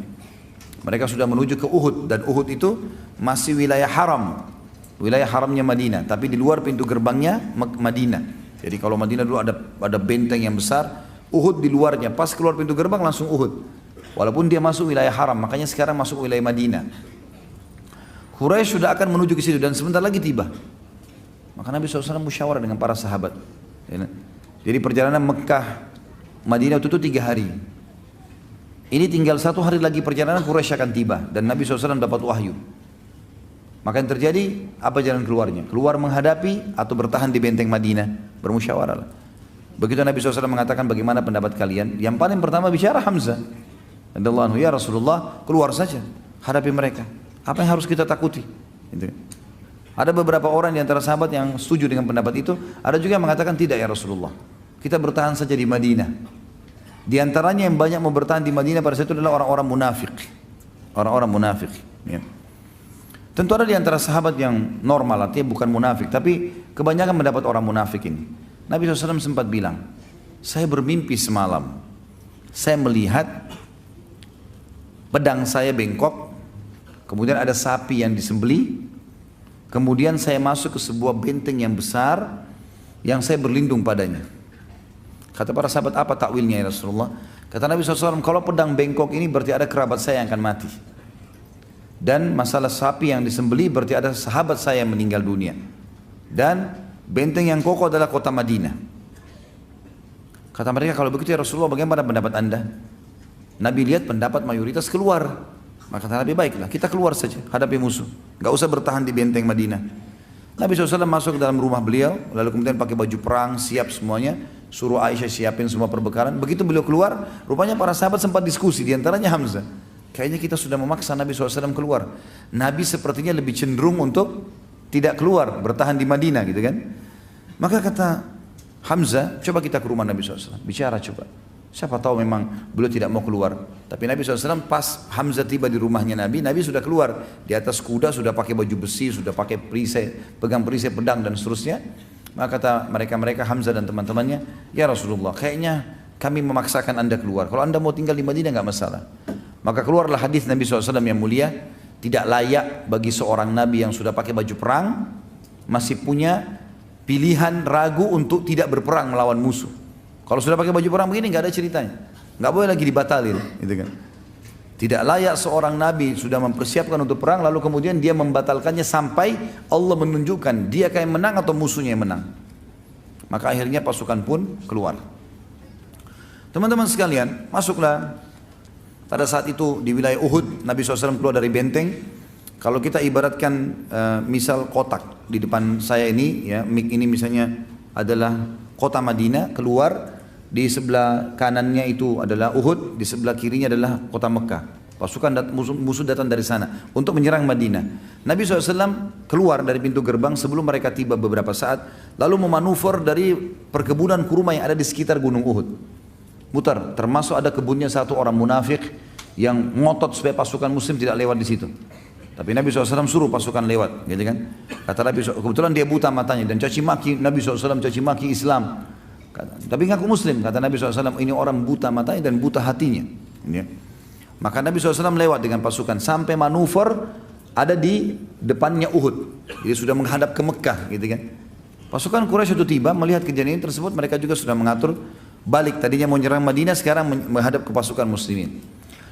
Mereka sudah menuju ke Uhud, dan Uhud itu masih wilayah haram. Wilayah haramnya Madinah, tapi di luar pintu gerbangnya Madinah. Jadi kalau Madinah dulu ada benteng yang besar, Uhud di luarnya, pas keluar pintu gerbang langsung Uhud. Walaupun dia masuk wilayah haram, makanya sekarang masuk wilayah Madinah. Quraisy sudah akan menuju ke situ dan sebentar lagi tiba. Maka Nabi SAW musyawarah dengan para sahabat. Jadi perjalanan Mekah Madinah itu 3 hari. Ini tinggal 1 hari lagi perjalanan Quraisy akan tiba dan Nabi SAW dapat wahyu. Maka yang terjadi, apa jalan keluarnya? Keluar menghadapi atau bertahan di benteng Madinah? Bermusyawarah. Begitu Nabi SAW mengatakan bagaimana pendapat kalian? Yang paling pertama bicara Hamzah. Radhiyallahu anhu, ya Rasulullah, keluar saja, hadapi mereka. Apa yang harus kita takuti? Gitu. Ada beberapa orang di antara sahabat yang setuju dengan pendapat itu. Ada juga yang mengatakan tidak ya Rasulullah. Kita bertahan saja di Madinah. Di antaranya yang banyak mau bertahan di Madinah pada saat itu adalah orang-orang munafik. Orang-orang munafik. Ya. Tentu ada di antara sahabat yang normal, artinya bukan munafik, tapi kebanyakan mendapat orang munafik ini. Nabi SAW sempat bilang, saya bermimpi semalam, saya melihat pedang saya bengkok, kemudian ada sapi yang disembelih, kemudian saya masuk ke sebuah benteng yang besar, yang saya berlindung padanya. Kata para sahabat, apa takwilnya ya Rasulullah? Kata Nabi SAW, kalau pedang bengkok ini berarti ada kerabat saya yang akan mati. Dan masalah sapi yang disembelih berarti ada sahabat saya yang meninggal dunia. Dan benteng yang kokoh adalah kota Madinah. Kata mereka, kalau begitu ya Rasulullah, bagaimana pendapat anda? Nabi lihat pendapat mayoritas keluar. Maka kata Nabi, baiklah kita keluar saja hadapi musuh, gak usah bertahan di benteng Madinah. Nabi SAW masuk ke dalam rumah beliau, lalu kemudian pakai baju perang, siap semuanya. suruh Aisyah siapin semua perbekalan. Begitu beliau keluar, rupanya para sahabat sempat diskusi, diantaranya Hamzah. Kayaknya kita sudah memaksa Nabi SAW keluar. Nabi sepertinya lebih cenderung untuk tidak keluar, bertahan di Madinah gitu kan. Maka kata Hamzah, coba kita ke rumah Nabi SAW, bicara coba. Siapa tahu memang beliau tidak mau keluar. Tapi Nabi SAW pas Hamzah tiba di rumahnya Nabi sudah keluar. Di atas kuda, sudah pakai baju besi, sudah pakai perisai, pegang perisai pedang dan seterusnya. Maka kata mereka Hamzah dan teman-temannya, ya Rasulullah, kayaknya kami memaksakan anda keluar. Kalau anda mau tinggal di Madinah nggak masalah. Maka keluarlah hadis Nabi SAW yang mulia, tidak layak bagi seorang Nabi yang sudah pakai baju perang, masih punya pilihan ragu untuk tidak berperang melawan musuh. Kalau sudah pakai baju perang begini nggak ada ceritanya, nggak boleh lagi dibatalin, gitu kan? Tidak layak seorang Nabi sudah mempersiapkan untuk perang lalu kemudian dia membatalkannya sampai Allah menunjukkan dia kayak menang atau musuhnya yang menang. Maka akhirnya pasukan pun keluar. Teman-teman sekalian, masuklah. Pada saat itu di wilayah Uhud, Nabi SAW keluar dari benteng. Kalau kita ibaratkan misal kotak di depan saya ini, ya, mik ini misalnya adalah kota Madinah, keluar di sebelah kanannya itu adalah Uhud, di sebelah kirinya adalah kota Mekah. Pasukan musuh datang dari sana untuk menyerang Madinah. Nabi SAW keluar dari pintu gerbang sebelum mereka tiba beberapa saat, lalu memanuver dari perkebunan kurma yang ada di sekitar gunung Uhud. Mutar, termasuk ada kebunnya satu orang munafik yang ngotot supaya pasukan muslim tidak lewat di situ. Tapi Nabi SAW suruh pasukan lewat, gitu kan? Kata Nabi SAW, kebetulan dia buta matanya dan caci maki Nabi SAW, caci maki Islam. Tapi ngaku muslim, kata Nabi SAW, ini orang buta matanya dan buta hatinya. Ya. Maka Nabi SAW lewat dengan pasukan sampai manuver ada di depannya Uhud. Jadi sudah menghadap ke Mekah, gitu kan? Pasukan Quraisy itu tiba melihat kejadian tersebut, mereka juga sudah mengatur balik, tadinya mau nyerang Madinah, sekarang menghadap ke pasukan muslimin.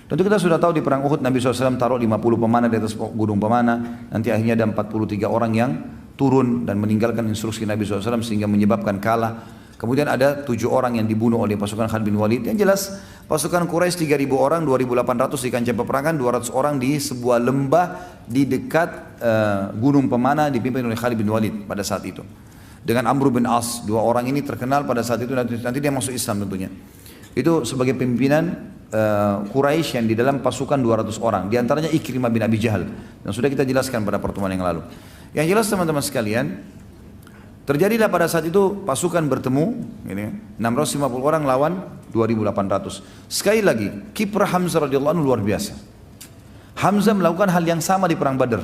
Tentu kita sudah tahu di perang Uhud Nabi SAW taruh 50 pemanah di atas gunung pemanah. Nanti akhirnya ada 43 orang yang turun dan meninggalkan instruksi Nabi SAW sehingga menyebabkan kalah. Kemudian ada 7 orang yang dibunuh oleh pasukan Khalid bin Walid. Yang jelas pasukan Quraisy 3.000 orang, 2.800 di kancah peperangan, 200 orang di sebuah lembah di dekat gunung pemanah dipimpin oleh Khalid bin Walid pada saat itu. Dengan Amr bin As, 2 orang ini terkenal pada saat itu, nanti dia masuk Islam tentunya. Itu sebagai pimpinan Quraisy yang di dalam pasukan 200 orang, di antaranya Ikrimah bin Abi Jahal, yang sudah kita jelaskan pada pertemuan yang lalu. Yang jelas teman-teman sekalian, terjadilah pada saat itu pasukan bertemu, ini 650 orang lawan 2.800. Sekali lagi, kiprah Hamzah radhiyallahu anhu luar biasa. Hamzah melakukan hal yang sama di perang Badar,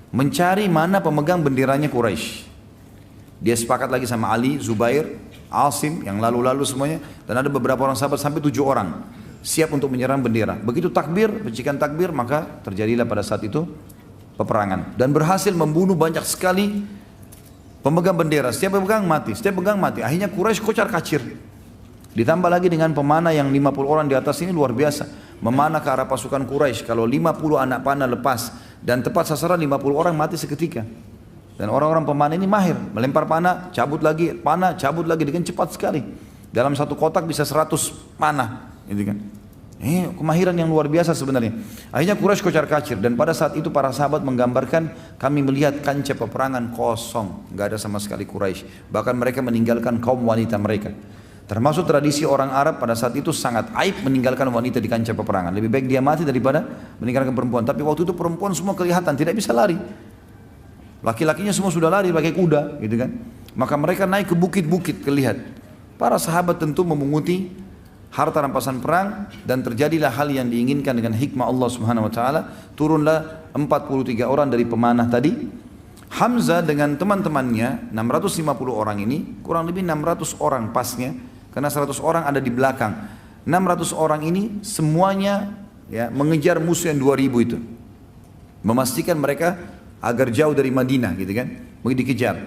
mencari mana pemegang benderanya Quraisy. Dia sepakat lagi sama Ali, Zubair, Asim yang lalu-lalu semuanya, dan ada beberapa orang sahabat sampai 7 orang siap untuk menyerang bendera. Begitu takbir, percikan takbir, maka terjadilah pada saat itu peperangan dan berhasil membunuh banyak sekali pemegang bendera. Setiap pemegang mati, setiap pemegang mati. Akhirnya Quraisy kocar-kacir. Ditambah lagi dengan pemanah yang 50 orang di atas ini luar biasa. Memanah ke arah pasukan Quraisy. Kalau 50 anak panah lepas dan tepat sasaran 50 orang mati seketika. Dan orang-orang pemanah ini mahir, melempar panah, cabut lagi dengan cepat sekali. Dalam satu kotak bisa 100 panah, gitu kan. Kemahiran yang luar biasa sebenarnya. Akhirnya Quraisy kocar-kacir dan pada saat itu para sahabat menggambarkan, kami melihat kancah peperangan kosong, nggak ada sama sekali Quraisy. Bahkan mereka meninggalkan kaum wanita mereka. Termasuk tradisi orang Arab pada saat itu sangat aib meninggalkan wanita di kancah peperangan. Lebih baik dia mati daripada meninggalkan perempuan. Tapi waktu itu perempuan semua kelihatan tidak bisa lari. Laki-lakinya semua sudah lari pakai kuda, gitu kan. Maka mereka naik ke bukit-bukit kelihat. Para sahabat tentu memunguti harta rampasan perang dan terjadilah hal yang diinginkan dengan hikmah Allah Subhanahu wa taala. Turunlah 43 orang dari pemanah tadi. Hamzah dengan teman-temannya 650 orang ini, kurang lebih 600 orang pasnya, karena 100 orang ada di belakang. 600 orang ini semuanya ya mengejar musuh yang 2000 itu. Memastikan mereka agar jauh dari Madinah, gitu kan, begitu dikejar.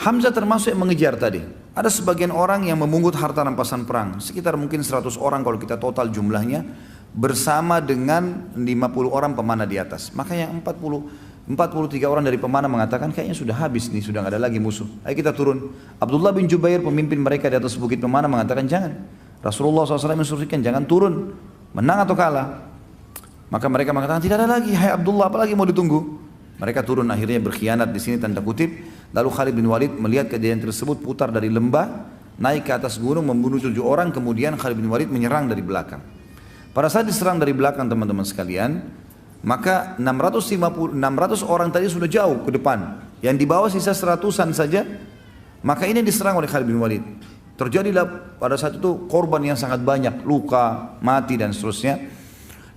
Hamzah termasuk yang mengejar tadi. Ada sebagian orang yang memungut harta rampasan perang, sekitar mungkin 100 orang kalau kita total jumlahnya, bersama dengan 50 orang pemanah di atas. Maka yang 43 orang dari pemanah mengatakan kayaknya sudah habis nih, sudah nggak ada lagi musuh. Ayo kita turun. Abdullah bin Jubair pemimpin mereka di atas bukit pemanah mengatakan jangan. Rasulullah SAW menginstruksikan jangan turun, menang atau kalah. Maka mereka mengatakan tidak ada lagi, hai Abdullah, apalagi mau ditunggu. Mereka turun akhirnya berkhianat di sini tanda kutip. Lalu Khalid bin Walid melihat kejadian tersebut putar dari lembah, naik ke atas gunung membunuh 7 orang, kemudian Khalid bin Walid menyerang dari belakang. Pada saat diserang dari belakang teman-teman sekalian, maka 600 orang tadi sudah jauh ke depan, yang di bawah sisa 100-an saja, maka ini diserang oleh Khalid bin Walid. Terjadilah pada saat itu korban yang sangat banyak, luka, mati dan seterusnya.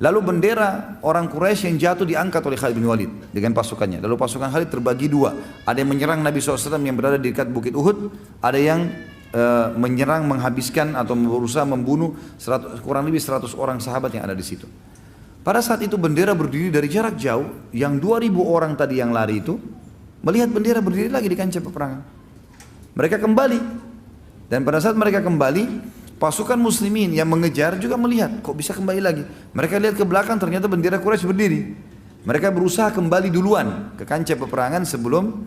Lalu bendera orang Quraisy yang jatuh diangkat oleh Khalid bin Walid dengan pasukannya. Lalu pasukan Khalid terbagi dua. Ada yang menyerang Nabi SAW yang berada di dekat bukit Uhud. Ada yang menyerang, menghabiskan atau berusaha membunuh kurang lebih 100 orang sahabat yang ada di situ. Pada saat itu bendera berdiri dari jarak jauh. Yang 2000 orang tadi yang lari itu melihat bendera berdiri lagi di kancah peperangan. Mereka kembali. Dan pada saat mereka kembali, pasukan muslimin yang mengejar juga melihat, kok bisa kembali lagi. Mereka lihat ke belakang, ternyata bendera Quraisy berdiri. Mereka berusaha kembali duluan ke kancah peperangan sebelum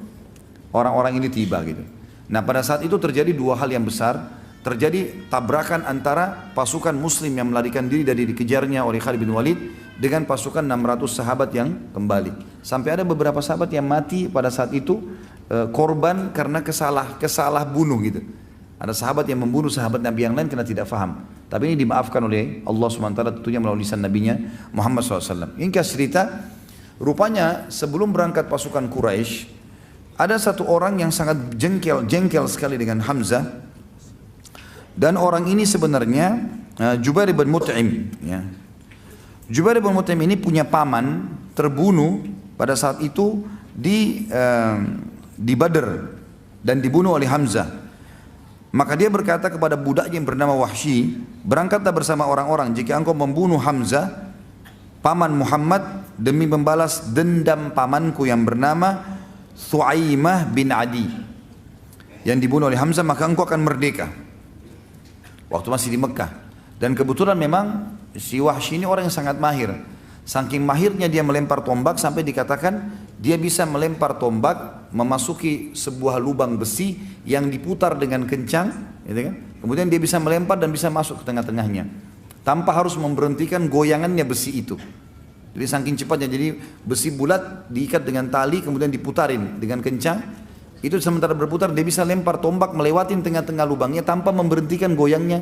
orang-orang ini tiba gitu. Nah pada saat itu terjadi dua hal yang besar. Terjadi tabrakan antara pasukan muslim yang melarikan diri dari dikejarnya oleh Khalid bin Walid dengan pasukan 600 sahabat yang kembali. Sampai ada beberapa sahabat yang mati pada saat itu, korban karena kesalah bunuh gitu. Ada sahabat yang membunuh sahabat Nabi yang lain karena tidak faham. Tapi ini dimaafkan oleh Allah SWT tentunya melalui lisan Nabinya Muhammad SAW. Ringkas cerita, rupanya sebelum berangkat pasukan Quraisy, ada satu orang yang sangat jengkel sekali dengan Hamzah. Dan orang ini sebenarnya Jubair bin Mut'im. Ya. Jubair bin Mut'im ini punya paman terbunuh pada saat itu di Badr dan dibunuh oleh Hamzah. Maka dia berkata kepada budaknya yang bernama Wahsy, berangkatlah bersama orang-orang jika engkau membunuh Hamzah, paman Muhammad, demi membalas dendam pamanku yang bernama Thu'aimah bin Adi yang dibunuh oleh Hamzah, maka engkau akan merdeka. Waktu masih di Mekah. Dan kebetulan memang si Wahsy ini orang yang sangat mahir. Saking mahirnya dia melempar tombak sampai dikatakan dia bisa melempar tombak memasuki sebuah lubang besi yang diputar dengan kencang, gitu kan? Kemudian dia bisa melempar dan bisa masuk ke tengah-tengahnya tanpa harus memberhentikan goyangannya besi itu. Jadi saking cepatnya, jadi besi bulat diikat dengan tali kemudian diputarin dengan kencang. Itu sementara berputar dia bisa lempar tombak melewatin tengah-tengah lubangnya tanpa memberhentikan goyangnya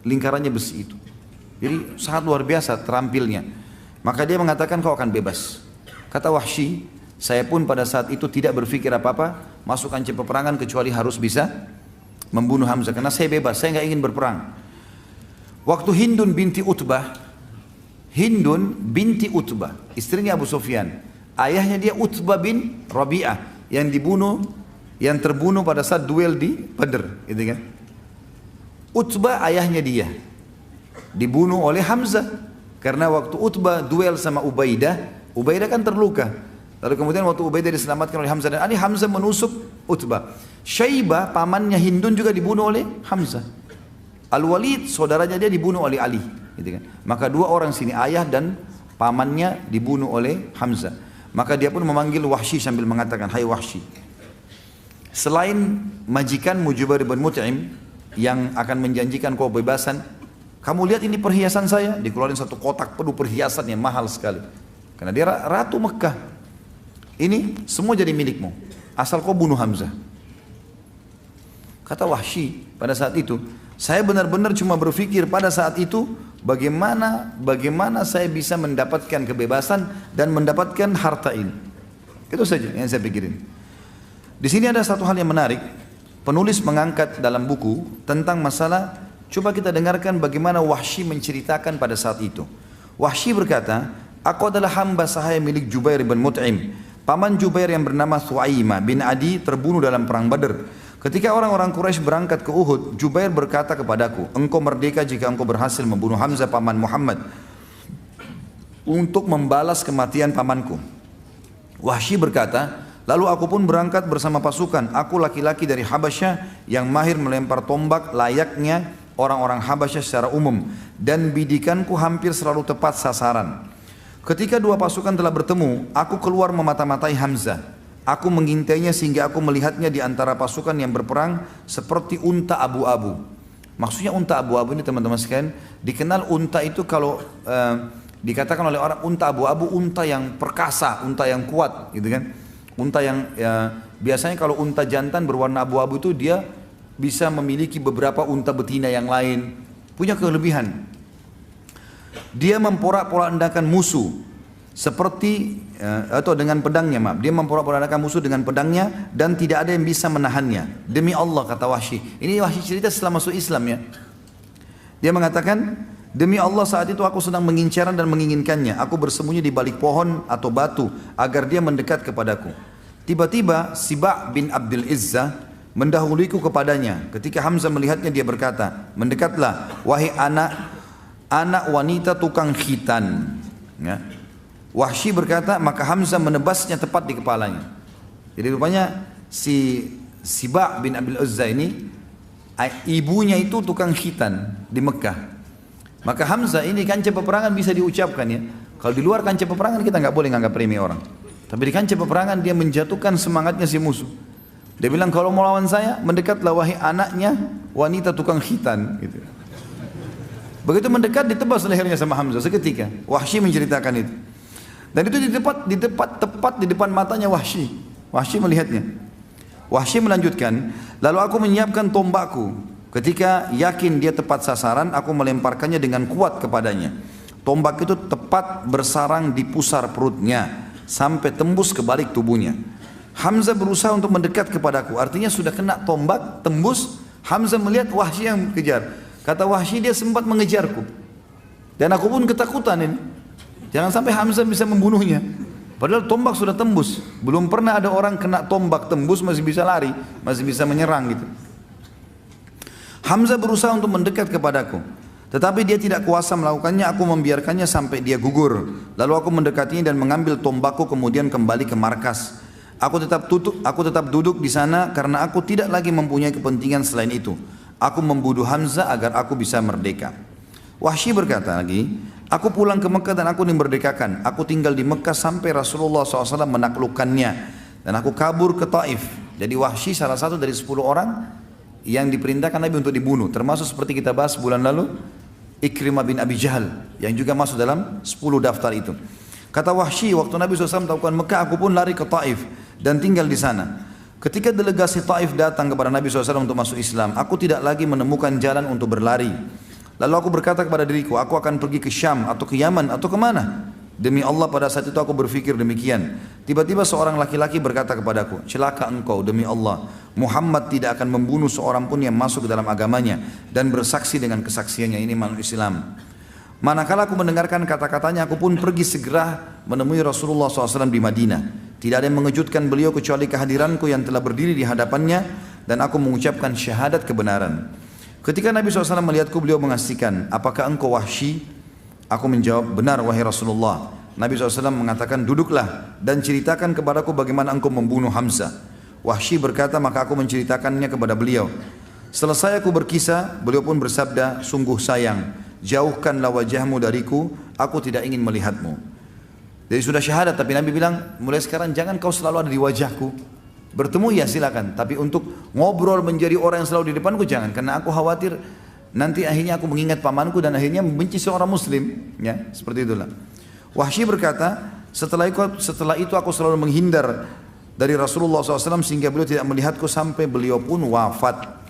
lingkarannya besi itu. Jadi sangat luar biasa terampilnya. Maka dia mengatakan kau akan bebas. Kata Wahsy, saya pun pada saat itu tidak berpikir apa-apa masuk kancah peperangan kecuali harus bisa membunuh Hamzah. Karena saya bebas, saya nggak ingin berperang. Waktu Hindun binti Utbah, istrinya Abu Sufyan, ayahnya dia Utbah bin Rabi'ah yang terbunuh pada saat duel di Badr, gitu kan? Utbah ayahnya dia dibunuh oleh Hamzah. Karena waktu Utbah duel sama Ubaidah kan terluka. Lalu kemudian waktu Ubaidah diselamatkan oleh Hamzah dan Ali, Hamzah menusuk Utbah. Syaibah pamannya Hindun juga dibunuh oleh Hamzah. Al-Walid saudaranya dia dibunuh oleh Ali, gitu kan. Maka dua orang sini ayah dan pamannya dibunuh oleh Hamzah. Maka dia pun memanggil Wahsy sambil mengatakan, hai Wahsy, selain majikanmu Jubair bin Mut'im yang akan menjanjikan kau bebasan, kamu lihat ini perhiasan saya, dikeluarin satu kotak penuh perhiasan yang mahal sekali. Karena dia ratu Mekah. Ini semua jadi milikmu, asal kau bunuh Hamzah. Kata Wahsy pada saat itu, saya benar-benar cuma berpikir pada saat itu bagaimana saya bisa mendapatkan kebebasan dan mendapatkan harta ini. Itu saja yang saya pikirin. Di sini ada satu hal yang menarik. Penulis mengangkat dalam buku tentang masalah. Coba kita dengarkan bagaimana Wahsy menceritakan pada saat itu. Wahsy berkata, aku adalah hamba sahaya milik Jubair bin Mut'im. Paman Jubair yang bernama Thu'aimah bin Adi terbunuh dalam perang Badr. Ketika orang-orang Quraisy berangkat ke Uhud, Jubair berkata kepadaku, engkau merdeka jika engkau berhasil membunuh Hamzah paman Muhammad untuk membalas kematian pamanku. Wahsy berkata, lalu aku pun berangkat bersama pasukan. Aku laki-laki dari Habasyah yang mahir melempar tombak layaknya orang-orang Habasyah secara umum, dan bidikanku hampir selalu tepat sasaran. Ketika dua pasukan telah bertemu, aku keluar memata-matai Hamzah. Aku mengintainya sehingga aku melihatnya di antara pasukan yang berperang seperti unta abu-abu. Maksudnya unta abu-abu ini teman-teman sekalian, dikenal unta itu kalau dikatakan oleh orang unta abu-abu, unta yang perkasa, unta yang kuat, gitu kan? Unta yang biasanya kalau unta jantan berwarna abu-abu itu dia bisa memiliki beberapa unta betina yang lain, punya kelebihan. Dia memporak-porandakan musuh seperti atau dengan pedangnya, maaf. Dia memporak-porandakan musuh dengan pedangnya dan tidak ada yang bisa menahannya. Demi Allah, kata Wahsy. Ini Wahsy cerita setelah masuk Islam ya. Dia mengatakan, demi Allah saat itu aku sedang mengincarnya dan menginginkannya. Aku bersembunyi di balik pohon atau batu agar dia mendekat kepadaku. Tiba-tiba Siba' bin Abdul Izzah mendahuliku kepadanya. Ketika Hamzah melihatnya dia berkata, mendekatlah wahai anak wanita tukang khitan. Ya. Wahsy berkata, maka Hamzah menebasnya tepat di kepalanya. Jadi rupanya si Siba' bin Abdul Izzah ini, ibunya itu tukang khitan di Mekah. Maka Hamzah ini kancah peperangan bisa diucapkan ya. Kalau di luar kancah peperangan kita nggak boleh nganggap remeh orang. Tapi di kancah peperangan dia menjatuhkan semangatnya si musuh. Dia bilang kalau mau lawan saya mendekatlah wahai anaknya wanita tukang khitan. Gitu. Begitu mendekat ditebas lehernya sama Hamzah seketika. Wahsy menceritakan itu. Dan itu tepat di depan matanya Wahsy. Wahsy melihatnya. Wahsy melanjutkan, lalu aku menyiapkan tombakku. Ketika yakin dia tepat sasaran, aku melemparkannya dengan kuat kepadanya. Tombak itu tepat bersarang di pusar perutnya sampai tembus ke balik tubuhnya. Hamzah berusaha untuk mendekat kepadaku, artinya sudah kena tombak, tembus. Hamzah melihat Wahsy yang kejar. Kata Wahsy, dia sempat mengejarku. Dan aku pun ketakutan ini. Jangan sampai Hamzah bisa membunuhnya. Padahal tombak sudah tembus. Belum pernah ada orang kena tombak tembus masih bisa lari, masih bisa menyerang gitu. Hamzah berusaha untuk mendekat kepadaku. Tetapi dia tidak kuasa melakukannya, aku membiarkannya sampai dia gugur. Lalu aku mendekatinya dan mengambil tombakku kemudian kembali ke markas. Aku tetap duduk di sana karena aku tidak lagi mempunyai kepentingan selain itu. Aku membunuh Hamzah agar aku bisa merdeka. Wahsy berkata lagi, aku pulang ke Mekah dan aku dimerdekakan. Aku tinggal di Mekah sampai Rasulullah SAW menaklukkannya. Dan aku kabur ke Taif. Jadi Wahsy salah satu dari 10 orang yang diperintahkan Nabi untuk dibunuh. Termasuk seperti kita bahas bulan lalu, Ikrimah bin Abi Jahal yang juga masuk dalam 10 daftar itu. Kata Wahsy, waktu Nabi SAW melakukan Mekah, aku pun lari ke Taif dan tinggal di sana. Ketika delegasi Taif datang kepada Nabi SAW untuk masuk Islam, aku tidak lagi menemukan jalan untuk berlari. Lalu aku berkata kepada diriku, aku akan pergi ke Syam atau ke Yaman atau kemana? Demi Allah pada saat itu aku berpikir demikian. Tiba-tiba seorang laki-laki berkata kepadaku, celaka engkau demi Allah. Muhammad tidak akan membunuh seorang pun yang masuk ke dalam agamanya dan bersaksi dengan kesaksiannya. Ini makhluk Islam. Manakala aku mendengarkan kata-katanya, aku pun pergi segera menemui Rasulullah SAW di Madinah. Tidak ada yang mengejutkan beliau kecuali kehadiranku yang telah berdiri di hadapannya dan aku mengucapkan syahadat kebenaran. Ketika Nabi SAW melihatku, beliau mengasihkan, apakah engkau Wahsy? Aku menjawab, benar wahai Rasulullah. Nabi SAW mengatakan, duduklah dan ceritakan kepadaku bagaimana engkau membunuh Hamzah. Wahsy berkata, maka aku menceritakannya kepada beliau. Selesai aku berkisah, beliau pun bersabda, sungguh sayang, jauhkanlah wajahmu dariku, aku tidak ingin melihatmu. Jadi sudah syahadat, tapi Nabi bilang, mulai sekarang jangan kau selalu ada di wajahku. Bertemu ya silakan, tapi untuk ngobrol menjadi orang yang selalu di depanku jangan, karena aku khawatir nanti akhirnya aku mengingat pamanku dan akhirnya membenci seorang muslim, ya seperti itulah. Wahsy berkata, setelah itu aku selalu menghindar dari Rasulullah SAW sehingga beliau tidak melihatku sampai beliau pun wafat.